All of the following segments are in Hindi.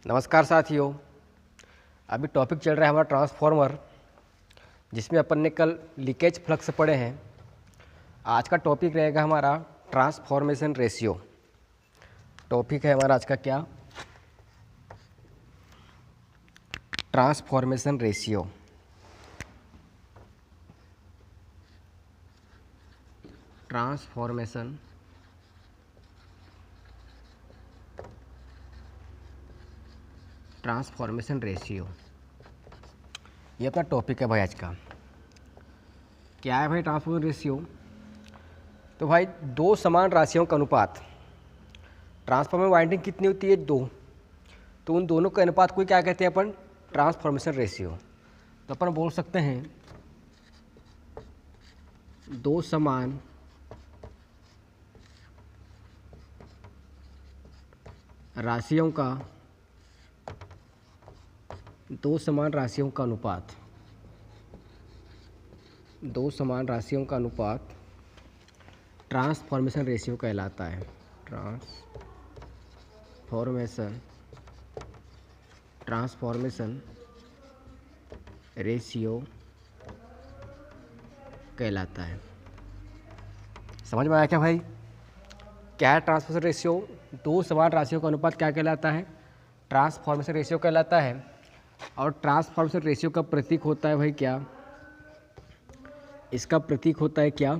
नमस्कार साथियों। अभी टॉपिक चल रहा है हमारा ट्रांसफॉर्मर, जिसमें अपन ने कल लीकेज फ्लक्स पढ़े हैं। आज का टॉपिक रहेगा हमारा ट्रांसफॉर्मेशन रेशियो। टॉपिक है हमारा आज का क्या? Transformation ratio. ट्रांसफॉर्मेशन रेशियो, ये अपना टॉपिक है भाई आज का। क्या है भाई ट्रांसफॉर्मेशन रेशियो? तो भाई दो समान राशियों का अनुपात। ट्रांसफॉर्मर वाइंडिंग कितनी होती है? दो। तो उन दोनों के अनुपात को क्या कहते हैं अपन? Transformation ratio. तो अपन बोल सकते हैं दो समान राशियों का अनुपात, ट्रांसफॉर्मेशन रेशियो कहलाता है। ट्रांसफॉर्मेशन रेशियो कहलाता है। समझ में आया क्या भाई? क्या है ट्रांसफॉर्मेशन रेशियो? दो समान राशियों का अनुपात क्या कहलाता है? ट्रांसफॉर्मेशन रेशियो कहलाता है। और ट्रांसफॉर्मेशन रेशियो का प्रतीक होता है भाई क्या? इसका प्रतीक होता है क्या?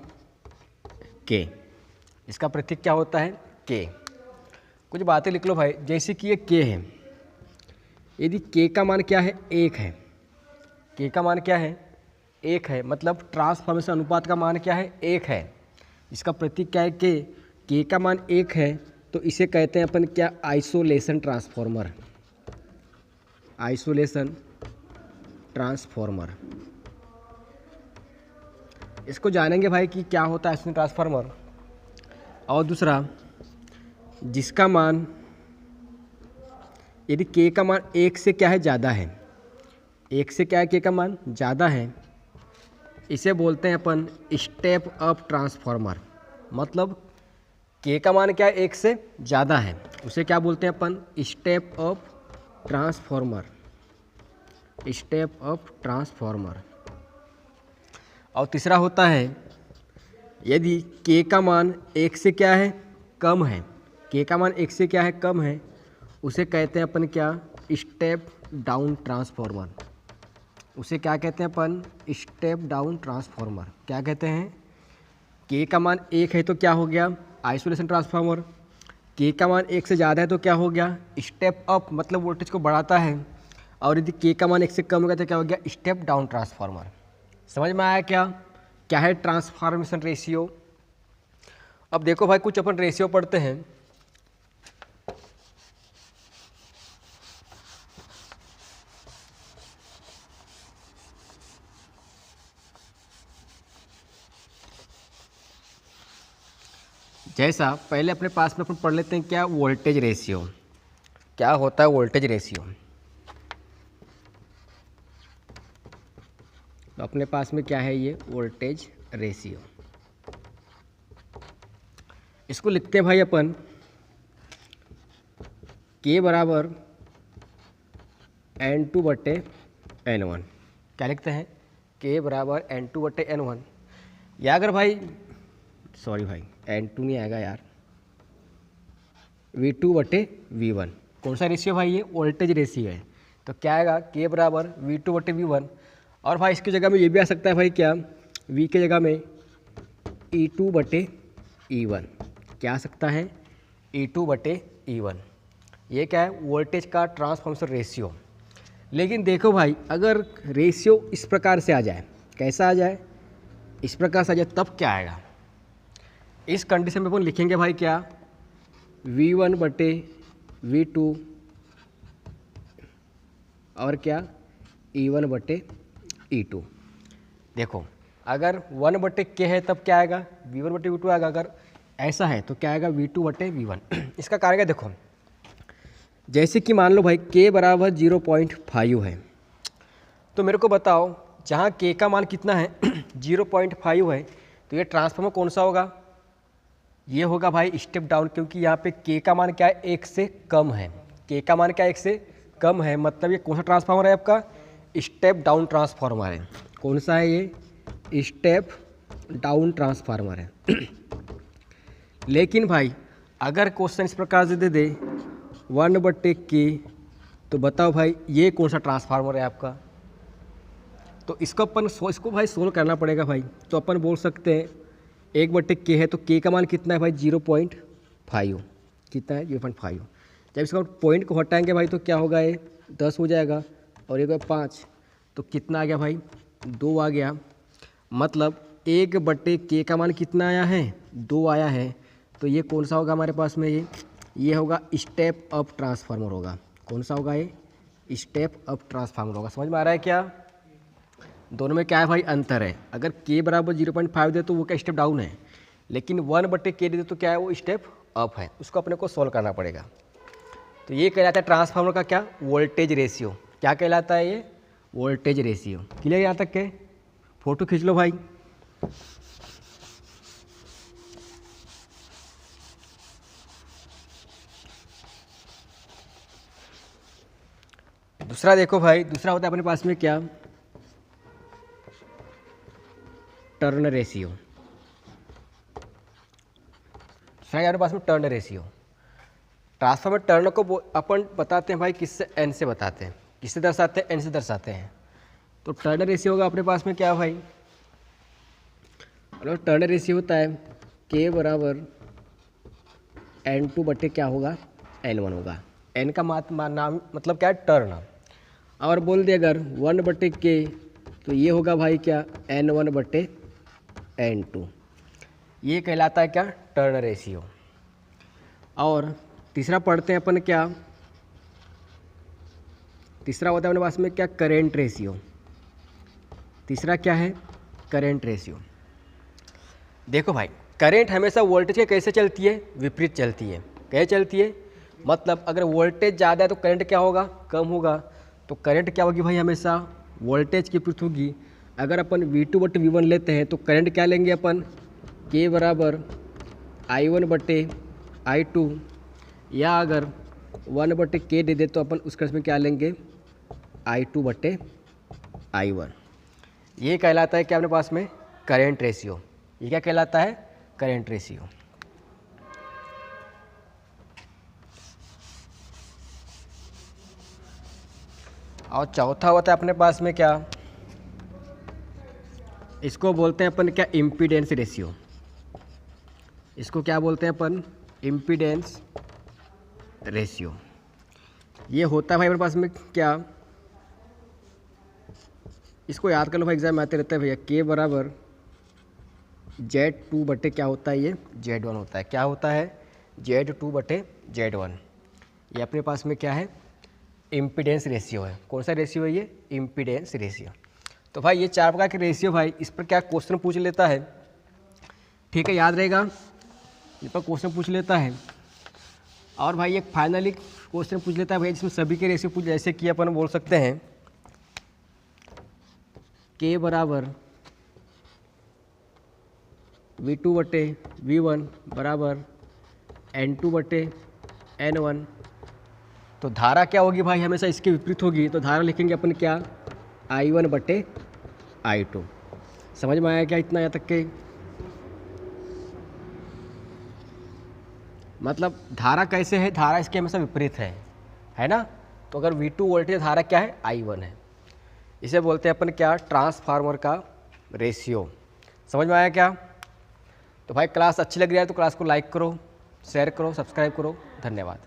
के। इसका प्रतीक क्या होता है? के। कुछ बातें लिख लो भाई, जैसे कि ये के है। यदि के का मान क्या है? एक है। के का मान क्या है? एक है। मतलब ट्रांसफॉर्मेशन अनुपात का मान क्या है? एक है। इसका प्रतीक क्या है? के का मान एक है, तो इसे कहते हैं अपन क्या? Isolation transformer. Isolation transformer. इसको जानेंगे भाई कि क्या होता है आइसोलेशन ट्रांसफॉर्मर। और दूसरा, जिसका मान यदि के का मान एक से क्या है? ज़्यादा है। एक से क्या है? के का मान ज़्यादा है। इसे बोलते हैं अपन स्टेप अप ट्रांसफॉर्मर। मतलब के का मान क्या है? एक से ज़्यादा है, उसे क्या बोलते हैं अपन? Step up transformer. Step up transformer. और तीसरा होता है, यदि के का मान एक से क्या है? कम है। के का मान एक से क्या है? कम है, उसे कहते हैं अपन क्या? Step down transformer. उसे क्या कहते हैं अपन? Step down transformer. क्या कहते हैं? के का मान एक है तो क्या हो गया? Isolation transformer. के का मान एक से ज़्यादा है तो क्या हो गया? स्टेप अप, मतलब वोल्टेज को बढ़ाता है। और यदि के का मान एक से कम हो गया तो क्या हो गया? Step down transformer. समझ में आया क्या? क्या है ट्रांसफॉर्मेशन रेशियो? अब देखो भाई, कुछ अपन रेशियो पढ़ते हैं। जैसा पहले अपने पास में अपन पढ़ लेते हैं क्या? Voltage ratio. क्या होता है वोल्टेज रेशियो? तो अपने पास में क्या है? ये वोल्टेज रेशियो। इसको लिखते हैं भाई अपन के बराबर N2/N1। क्या लिखते हैं? के बराबर N2/N1। या अगर भाई, सॉरी भाई, N2 नहीं आएगा यार, V2/V1। कौन सा रेशियो भाई? ये वोल्टेज रेशियो है। तो क्या आएगा? के बराबर V2/V1। और भाई इसकी जगह में ये भी आ सकता है भाई क्या? V की जगह में E2/E1। क्या आ सकता है? E2/E1। ये क्या है? वोल्टेज का ट्रांसफॉर्मेशन रेशियो। लेकिन देखो भाई, अगर रेशियो इस प्रकार से आ जाए, कैसा आ जाए? इस प्रकार से आ जाए, तब क्या आएगा? इस कंडीशन में अपन लिखेंगे भाई क्या? V1/V2 और क्या? E1/E2। देखो, अगर 1/K है तब क्या आएगा? V1/V2 आएगा। अगर ऐसा है तो क्या आएगा? V2/V1। इसका कारण क्या? देखो, जैसे कि मान लो भाई K बराबर 0.5 है, तो मेरे को बताओ, जहाँ K का मान कितना है? 0.5 है, तो ये ट्रांसफार्मर कौन सा होगा? ये होगा भाई स्टेप डाउन, क्योंकि यहाँ पे K का मान क्या है? एक से कम है। K का मान क्या है? एक से कम है, मतलब ये कौन सा ट्रांसफार्मर है आपका? स्टेप डाउन ट्रांसफार्मर है। कौन सा है ये? स्टेप डाउन ट्रांसफार्मर है। लेकिन भाई अगर क्वेश्चन इस प्रकार से दे दे 1/k, तो बताओ भाई ये कौन सा ट्रांसफार्मर है आपका? तो इसको इसको भाई सोल्व करना पड़ेगा भाई। तो अपन बोल सकते हैं 1/k है, तो k का मान कितना है भाई? 0.5। कितना है? 0.5। जब इसका पॉइंट को हटाएंगे भाई तो क्या होगा? ये 10 हो जाएगा और ये 5, तो कितना आ गया भाई? 2 आ गया। मतलब 1/k का मान कितना आया है? 2 आया है। तो ये कौन सा होगा हमारे पास में? ये होगा स्टेप अप ट्रांसफार्मर होगा। कौन सा होगा? ये स्टेप अप ट्रांसफार्मर होगा। समझ में आ रहा है क्या? दोनों में क्या है भाई? अंतर है। अगर k बराबर 0.5 दे तो वो क्या स्टेप डाउन है, लेकिन 1/k दे तो क्या है? वो स्टेप अप है। उसको अपने को सोल्व करना पड़ेगा। तो ये कहलाता है ट्रांसफार्मर का क्या? Voltage ratio. क्या कहलाता है ये? Voltage ratio. क्लियर यहाँ तक के? फोटो खींच लो भाई। दूसरा देखो भाई, दूसरा होता है अपने पास में क्या? Turn ratio. दूसरा हमारे पास में टर्न रेशियो। ट्रांसफार्मर टर्न को अपन बताते हैं भाई किससे? n से बताते हैं। किससे दर्शाते हैं? n से दर्शाते हैं। तो टर्न रेशियो होगा अपने पास में क्या भाई? और टर्न रेशियो होता है k बराबर n2 क्या होगा? n1 होगा। n का नाम मतलब क्या है? टर्न। और बोल दिया अगर 1/k, तो ये होगा भाई क्या? n1/n2। ये कहलाता है क्या? Turn ratio. और तीसरा पढ़ते हैं अपन क्या? तीसरा होता है अपने पास में क्या? Current ratio. तीसरा क्या है? Current ratio. देखो भाई, करेंट हमेशा वोल्टेज के कैसे चलती है? विपरीत चलती है। कैसे चलती है? मतलब अगर वोल्टेज ज़्यादा है तो करंट क्या होगा? कम होगा। तो करंट क्या होगी भाई? हमेशा वोल्टेज की विपरीत होगी। अगर अपन V2/V1 लेते हैं तो करंट क्या लेंगे अपन? k बराबर I1/I2, या अगर 1/k दे दे तो अपन उस केस में क्या लेंगे? I2/I1। ये कहलाता है क्या अपने पास में? Current ratio. ये क्या कहलाता है? Current ratio. और चौथा होता है अपने पास में क्या? इसको बोलते हैं अपन क्या? Impedance ratio. इसको क्या बोलते हैं अपन? Impedance ratio. ये होता है भाई अपने पास में क्या? इसको याद कर लो भाई, एग्जाम में आते रहते हैं भैया। k बराबर Z2 क्या होता है? ये Z1 होता है। क्या होता है? Z2/Z1। ये अपने पास में क्या है? इम्पीडेंस रेशियो है। कौन सा रेशियो है ये? Impedance ratio. तो भाई ये 4 प्रकार के रेशियो भाई, इस पर क्या क्वेश्चन पूछ लेता है? ठीक है, याद रहेगा। इस पर क्वेश्चन पूछ लेता है। और भाई एक फाइनली क्वेश्चन पूछ लेता है भाई जिसमें सभी के रेशियो पूछ, जैसे कि अपन बोल सकते हैं k बराबर V2/V1 बराबर N2/N1। तो धारा क्या होगी भाई? हमेशा इसके विपरीत होगी। तो धारा लिखेंगे अपन क्या? I1/I2। समझ में आया क्या इतना यहाँ तक के? मतलब धारा कैसे है? धारा इसके हमेशा विपरीत है ना? तो अगर V2 वोल्टेज, धारा क्या है? I1 है। इसे बोलते हैं अपन क्या? ट्रांसफार्मर का रेशियो। समझ में आया क्या? तो भाई क्लास अच्छी लग रही है तो क्लास को लाइक करो, शेयर करो, सब्सक्राइब करो। धन्यवाद।